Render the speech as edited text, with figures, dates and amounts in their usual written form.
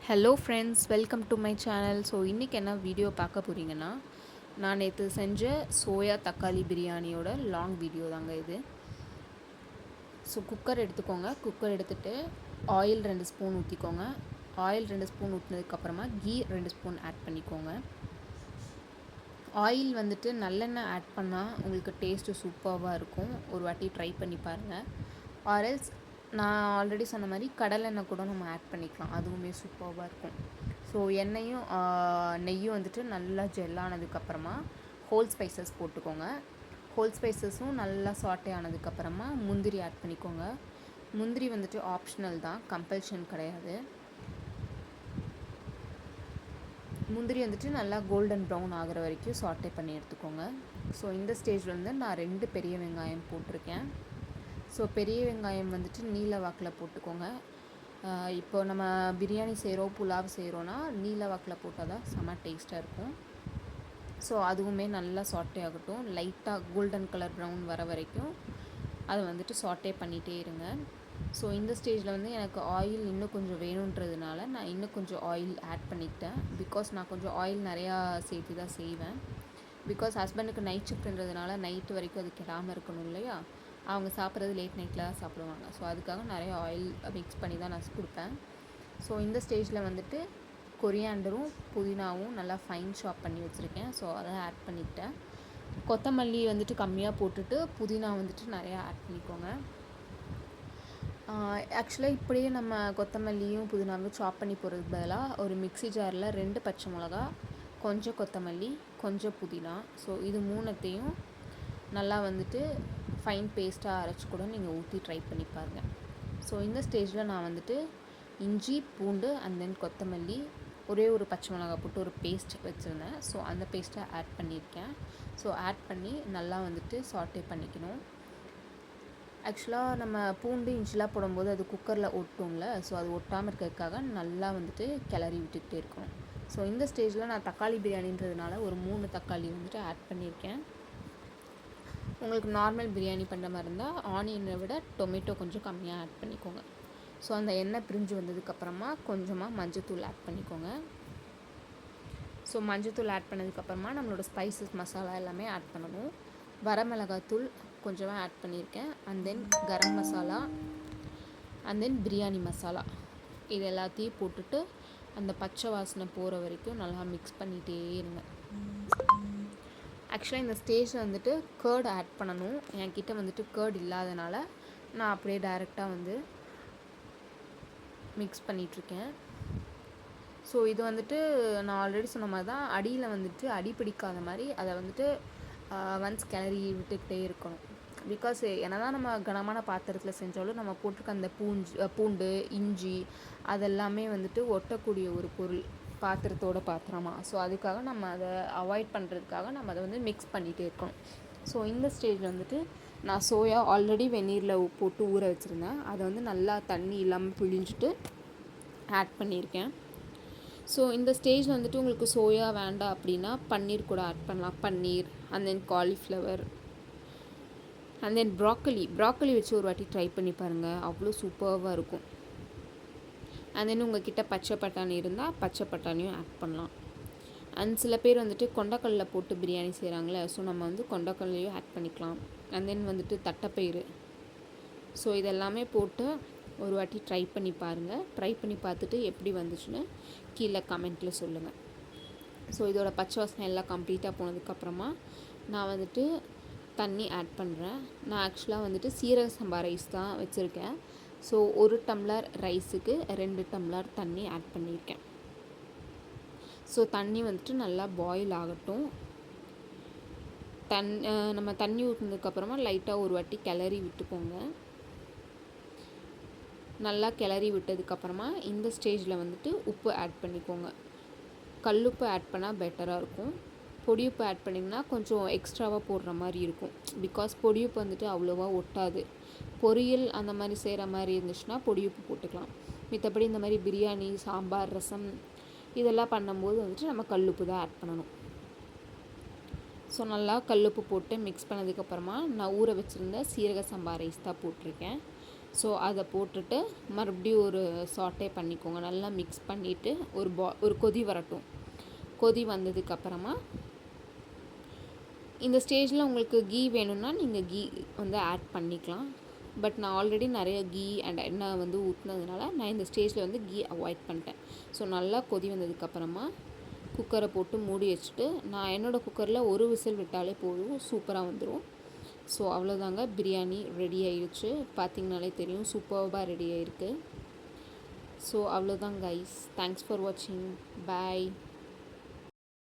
Hello friends, welcome to my channel. So இன்றைக்கி என்ன video பார்க்க போகிறீங்கன்னா, நான் நேற்று செஞ்ச சோயா தக்காளி பிரியாணியோட லாங் வீடியோ தாங்க இது. ஸோ குக்கர் எடுத்துக்கோங்க. குக்கர் எடுத்துகிட்டு ஆயில் 2 ஸ்பூன் ஊற்றிக்கோங்க. ஆயில் 2 ஸ்பூன் ஊற்றினதுக்கப்புறமா கீ 2 ஸ்பூன் ஆட் பண்ணிக்கோங்க. ஆயில் வந்துட்டு நல்லெண்ணெய் ஆட் பண்ணால் உங்களுக்கு டேஸ்ட்டு சூப்பராக இருக்கும். ஒரு வாட்டி ட்ரை பண்ணி பாருங்கள். ஆர்எல்ஸ் நான் ஆல்ரெடி சொன்ன மாதிரி கடலெண்ணெய் கூட நம்ம ஆட் பண்ணிக்கலாம், அதுவுமே சூப்பராக இருக்கும். ஸோ எண்ணெயும் நெய்யும் வந்துட்டு நல்லா ஜெல்லானதுக்கப்புறமா ஹோல் ஸ்பைசஸ் போட்டுக்கோங்க. ஹோல் ஸ்பைசஸும் நல்லா சாட்டே ஆனதுக்கப்புறமா முந்திரி ஆட் பண்ணிக்கோங்க. முந்திரி வந்துட்டு ஆப்ஷனல் தான், கம்பல்ஷன் கிடையாது. முந்திரி வந்துட்டு நல்லா கோல்டன் ப்ரௌன் ஆகிற வரைக்கும் சாட்டே பண்ணி எடுத்துக்கோங்க. ஸோ இந்த ஸ்டேஜில் வந்து நான் 2 பெரிய வெங்காயம் போட்டிருக்கேன். ஸோ பெரிய வெங்காயம் வந்துட்டு நீல வாக்கில் போட்டுக்கோங்க. இப்போ நம்ம பிரியாணி செய்கிறோம், புலாவ் செய்கிறோன்னா நீல வாக்கில் போட்டால் தான் செம்ம டேஸ்ட்டாக இருக்கும். ஸோ அதுவுமே நல்லா சாட்டே ஆகட்டும். லைட்டாக கோல்டன் கலர் ப்ரௌன் வர வரைக்கும் அதை வந்துட்டு சாட்டே பண்ணிகிட்டே இருங்க. ஸோ இந்த ஸ்டேஜில் வந்து எனக்கு ஆயில் இன்னும் கொஞ்சம் வேணுன்றதுனால நான் இன்னும் கொஞ்சம் ஆயில் ஆட் பண்ணிக்கிட்டேன். பிகாஸ் நான் கொஞ்சம் ஆயில் நிறையா சேர்த்து தான் செய்வேன். பிகாஸ் ஹஸ்பண்டுக்கு நைட் ஷிஃப்ட்ன்றதுனால நைட்டு வரைக்கும் அது கெடாமல் இருக்கணும் இல்லையா, அவங்க சாப்பிட்றது லேட் நைட்டில் தான் சாப்பிடுவாங்க. ஸோ அதுக்காக நிறைய ஆயில் மிக்ஸ் பண்ணி தான் நான் கொடுப்பேன். ஸோ இந்த ஸ்டேஜில் வந்துட்டு கொரியாண்டரும் புதினாவும் நல்லா ஃபைன் ஷாப் பண்ணி வச்சுருக்கேன். ஸோ அதை ஆட் பண்ணிக்கிட்டேன். கொத்தமல்லி வந்துட்டு கம்மியாக போட்டுட்டு புதினா வந்துட்டு நிறையா ஆட் பண்ணிக்கோங்க. ஆக்சுவலாக இப்படியே நம்ம கொத்தமல்லியும் புதினாவும் சாப் பண்ணி போகிறதுக்கு பதிலாக ஒரு மிக்ஸி ஜாரில் 2 பச்சை மிளகா, கொஞ்சம் கொத்தமல்லி, கொஞ்சம் புதினா, ஸோ இது 3த்தையும் நல்லா வந்துட்டு ஃபைன் பேஸ்ட்டாக அரைச்சி கூட நீங்கள் ஊற்றி ட்ரை பண்ணி பாருங்கள். ஸோ இந்த ஸ்டேஜில் நான் வந்துட்டு இஞ்சி, பூண்டு அண்ட் தென் கொத்தமல்லி, ஒரே ஒரு பச்சை மிளகா போட்டு ஒரு பேஸ்ட் வச்சுருந்தேன். ஸோ அந்த பேஸ்ட்டை ஆட் பண்ணியிருக்கேன். ஸோ ஆட் பண்ணி நல்லா வந்துட்டு சாட்டே பண்ணிக்கணும். ஆக்சுவலாக நம்ம பூண்டு இஞ்சிலாம் போடும்போது அது குக்கரில் ஒட்டும்ல, ஸோ அது ஒட்டாமல் இருக்கிறதுக்காக நல்லா வந்துட்டு கிளறி விட்டுக்கிட்டே இருக்கணும். ஸோ இந்த ஸ்டேஜில் நான் தக்காளி பிரியாணின்றதுனால ஒரு 3 தக்காளி வந்துட்டு ஆட் பண்ணியிருக்கேன். உங்களுக்கு நார்மல் பிரியாணி பண்ணுற மாதிரி இருந்தால் ஆனியனை விட டொமேட்டோ கொஞ்சம் கம்மியாக ஆட் பண்ணிக்கோங்க. ஸோ அந்த எண்ணெய் பிரிஞ்சு வந்ததுக்கப்புறமா கொஞ்சமாக மஞ்சத்தூள் ஆட் பண்ணிக்கோங்க. ஸோ மஞ்சத்தூள் ஆட் பண்ணதுக்கப்புறமா நம்மளோட ஸ்பைசஸ் மசாலா எல்லாமே ஆட் பண்ணணும். வரமிளகாத்தூள் கொஞ்சமாக ஆட் பண்ணியிருக்கேன். And then garam masala and then biryani masala, இது எல்லாத்தையும் போட்டுட்டு அந்த பச்சை வாசனை போகிற வரைக்கும் நல்லா மிக்ஸ் பண்ணிகிட்டே இருங்க. ஆக்சுவலாக இந்த ஸ்டேஜில் வந்துட்டு கர்ட் ஆட் பண்ணணும். என்கிட்ட வந்துட்டு கர்ட் இல்லாதனால நான் அப்படியே டைரெக்டாக வந்து மிக்ஸ் பண்ணிகிட்ருக்கேன். ஸோ இது வந்துட்டு நான் ஆல்ரெடி சொன்ன மாதிரி தான், அடியில் வந்துட்டு அடி பிடிக்காத மாதிரி அதை வந்துட்டு ஒன்ஸ் கிளறி விட்டுக்கிட்டே இருக்கணும். பிகாஸ் என்ன தான் நம்ம கனமான பாத்திரத்தில் செஞ்சாலும் நம்ம போட்டிருக்க அந்த பூண்டு இஞ்சி அதெல்லாமே வந்துட்டு ஒட்டக்கூடிய ஒரு பொருள் பாத்திரத்தோட பாத்திரமா. ஸோ அதுக்காக நம்ம அதை அவாய்ட் பண்ணுறதுக்காக நம்ம அதை வந்து மிக்ஸ் பண்ணிகிட்டே இருக்கணும். ஸோ இந்த ஸ்டேஜில் வந்துட்டு நான் சோயா ஆல்ரெடி வெந்நீரில் போட்டு ஊற வச்சுருந்தேன். அதை வந்து நல்லா தண்ணி இல்லாமல் பிழிஞ்சிட்டு ஆட் பண்ணியிருக்கேன். ஸோ இந்த ஸ்டேஜில் வந்துட்டு உங்களுக்கு சோயா வேண்டாம் அப்படின்னா பன்னீர் கூட ஆட் பண்ணலாம். Paneer and then cauliflower and then broccoli வச்சு ஒரு வாட்டி ட்ரை பண்ணி பாருங்கள், அவ்வளோ சூப்பராக இருக்கும். அண்ட் தென் உங்கள் கிட்டே பச்சை பட்டாணி இருந்தால் பச்சை பட்டாணியும் ஆட் பண்ணலாம். அண்ட் சில பேர் வந்துட்டு கொண்டக்கடலை போட்டு பிரியாணி செய்கிறாங்களே, ஸோ நம்ம வந்து கொண்டக்கடலையும் ஆட் பண்ணிக்கலாம். அண்ட் தென் வந்துட்டு தட்டைப்பயிறு, ஸோ இதெல்லாமே போட்டு ஒரு வாட்டி ட்ரை பண்ணி பாருங்கள். ட்ரை பண்ணி பார்த்துட்டு எப்படி வந்துச்சுன்னு கீழே கமெண்ட்டில் சொல்லுங்கள். ஸோ இதோட பச்சை வாசனை எல்லாம் கம்ப்ளீட்டாக போனதுக்கப்புறமா நான் வந்துட்டு தண்ணி ஆட் பண்ணுறேன். நான் ஆக்சுவலாக வந்துட்டு சீரக சம்பா ரைஸ் தான் வச்சுருக்கேன். ஸோ 1 டம்ளர் ரைஸுக்கு 2 டம்ளர் தண்ணி ஆட் பண்ணியிருக்கேன். ஸோ தண்ணி வந்துட்டு நல்லா பாயில் ஆகட்டும். நம்ம தண்ணி ஊற்றினதுக்கப்புறமா லைட்டாக ஒரு வாட்டி கிளறி விட்டுக்கோங்க. நல்லா கிளறி விட்டதுக்கப்புறமா இந்த ஸ்டேஜில் வந்துட்டு உப்பு ஆட் பண்ணிக்கோங்க. கல்லுப்பு ஆட் பண்ணால் பெட்டராக இருக்கும். பொடியுப்பு ஆட் பண்ணிங்கன்னா கொஞ்சம் எக்ஸ்ட்ராவாக போடுற மாதிரி இருக்கும். பிகாஸ் பொடியுப்பு வந்துட்டு அவ்வளோவா ஒட்டாது. பொரியல் அந்த மாதிரி செய்கிற மாதிரி இருந்துச்சுன்னா பொடியுப்பு போட்டுக்கலாம். மற்றபடி இந்த மாதிரி பிரியாணி, சாம்பார், ரசம் இதெல்லாம் பண்ணும்போது வந்துட்டு நம்ம கல்லுப்பு தான் ஆட் பண்ணணும். ஸோ நல்லா கல்லுப்பு போட்டு மிக்ஸ் பண்ணதுக்கப்புறமா நான் ஊற வச்சுருந்த சீரக சம்பா ரைஸ் தான் போட்டிருக்கேன். ஸோ அதை போட்டுட்டு மறுபடியும் ஒரு சாட்டே பண்ணிக்கோங்க. நல்லா மிக்ஸ் பண்ணிவிட்டு ஒரு கொதி வரட்டும். கொதி வந்ததுக்கப்புறமா இந்த ஸ்டேஜில் உங்களுக்கு கீ வேணும்னா நீங்கள் கீ வந்து ஆட் பண்ணிக்கலாம். பட் நான் ஆல்ரெடி நிறைய கீ அண்ட் எண்ணெய் வந்து ஊற்றினதுனால நான் இந்த ஸ்டேஜில் வந்து கீ அவாய்ட் பண்ணிட்டேன். ஸோ நல்லா கொதி வந்ததுக்கப்புறமா குக்கரை போட்டு மூடி வச்சுட்டு, நான் என்னோடய குக்கரில் ஒரு விசில் விட்டாலே போதும், சூப்பராக வந்துடும். ஸோ அவ்வளோதாங்க, பிரியாணி ரெடி ஆயிடுச்சு. பார்த்திங்கனாலே தெரியும் சூப்பராக ரெடி ஆகிருக்கு. ஸோ அவ்வளோதான் கைஸ். தேங்க்ஸ் ஃபார் வாட்சிங். பாய்.